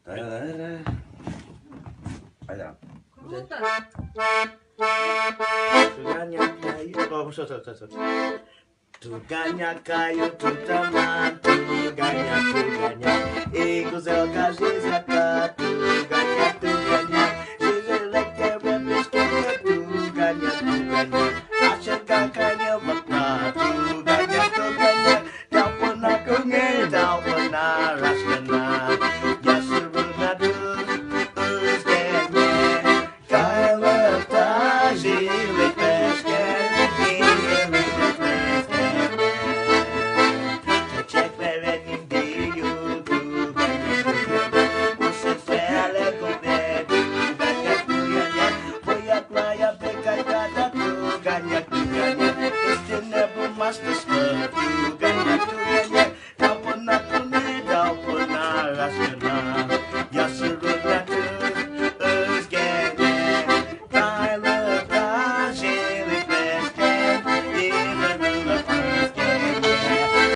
Ayan. Kruta. Tuganya kayo. Oh, so. Tuganya kayo, tutaman, tuganya. Iguzel gajizaka, tuganya. Zizileke repiskeke, tuganya. Asyan kakanya baka, tuganya. Daw na kungi, daw na raskana. Yasuru na duz genye. Kaya leftaji, lepesken, Tuganya, daw po na tunay, daw po na rasyonal.